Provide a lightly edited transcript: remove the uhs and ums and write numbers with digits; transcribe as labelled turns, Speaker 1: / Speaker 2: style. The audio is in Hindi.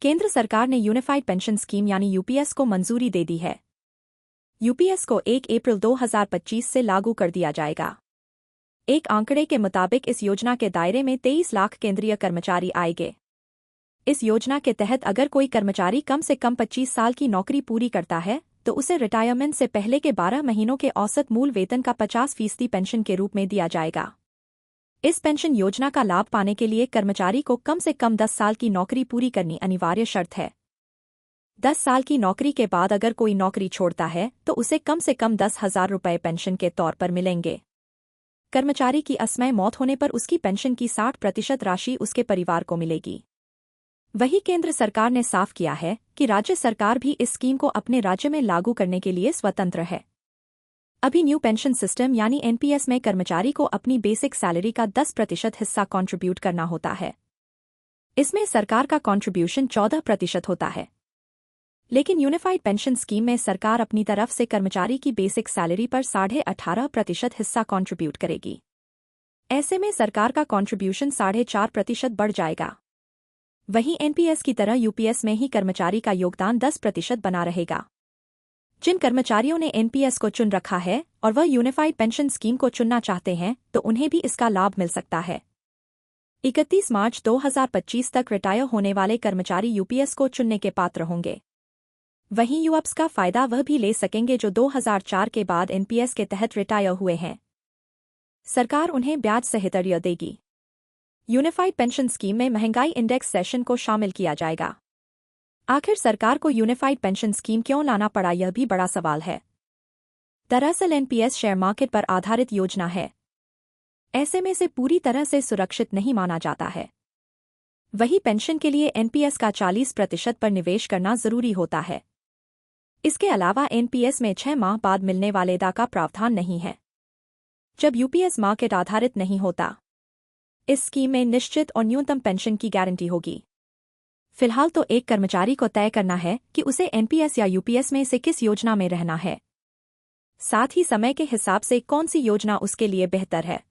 Speaker 1: केंद्र सरकार ने यूनिफाइड पेंशन स्कीम यानी यूपीएस को मंजूरी दे दी है। यूपीएस को 1 अप्रैल 2025 से लागू कर दिया जाएगा। एक आंकड़े के मुताबिक इस योजना के दायरे में 23 लाख केंद्रीय कर्मचारी आएंगे। इस योजना के तहत अगर कोई कर्मचारी कम से कम 25 साल की नौकरी पूरी करता है तो उसे रिटायरमेंट से पहले के 12 महीनों के औसत मूल वेतन का 50% पेंशन के रूप में दिया जाएगा। इस पेंशन योजना का लाभ पाने के लिए कर्मचारी को कम से कम 10 साल की नौकरी पूरी करनी अनिवार्य शर्त है। 10 साल की नौकरी के बाद अगर कोई नौकरी छोड़ता है तो उसे कम से कम 10,000 रुपये पेंशन के तौर पर मिलेंगे। कर्मचारी की असमय मौत होने पर उसकी पेंशन की 60% राशि उसके परिवार को मिलेगी। वहीं केंद्र सरकार ने साफ किया है कि राज्य सरकार भी इस स्कीम को अपने राज्य में लागू करने के लिए स्वतंत्र है। अभी न्यू पेंशन सिस्टम यानी एनपीएस में कर्मचारी को अपनी बेसिक सैलरी का 10% हिस्सा कंट्रीब्यूट करना होता है। इसमें सरकार का कंट्रीब्यूशन 14% होता है। लेकिन यूनिफाइड पेंशन स्कीम में सरकार अपनी तरफ से कर्मचारी की बेसिक सैलरी पर 18.5% हिस्सा कंट्रीब्यूट करेगी। ऐसे में सरकार का कंट्रीब्यूशन 4.5% बढ़ जाएगा। वहीं एनपीएस की तरह यूपीएस में ही कर्मचारी का योगदान 10% बना रहेगा। जिन कर्मचारियों ने एनपीएस को चुन रखा है और वह यूनिफाइड पेंशन स्कीम को चुनना चाहते हैं तो उन्हें भी इसका लाभ मिल सकता है। 31 मार्च 2025 तक रिटायर होने वाले कर्मचारी यूपीएस को चुनने के पात्र होंगे। वहीं यूअप्स का फायदा वह भी ले सकेंगे जो 2004 के बाद एनपीएस के तहत रिटायर हुए हैं। सरकार उन्हें ब्याज सहित ऋण देगी। यूनिफाइड पेंशन स्कीम में महंगाई इंडेक्स सेशन को शामिल किया जाएगा। आखिर सरकार को यूनिफाइड पेंशन स्कीम क्यों लाना पड़ा, यह भी बड़ा सवाल है। दरअसल एनपीएस शेयर मार्केट पर आधारित योजना है। ऐसे में से पूरी तरह से सुरक्षित नहीं माना जाता है। वही पेंशन के लिए एनपीएस का 40% पर निवेश करना जरूरी होता है। इसके अलावा एनपीएस में 6 माह बाद मिलने वाले दा का प्रावधान नहीं है। जब यूपीएस मार्केट आधारित नहीं होता, इस स्कीम में निश्चित और न्यूनतम पेंशन की गारंटी होगी। फिलहाल तो एक कर्मचारी को तय करना है कि उसे एनपीएस या यूपीएस में से किस योजना में रहना है। साथ ही समय के हिसाब से कौन सी योजना उसके लिए बेहतर है।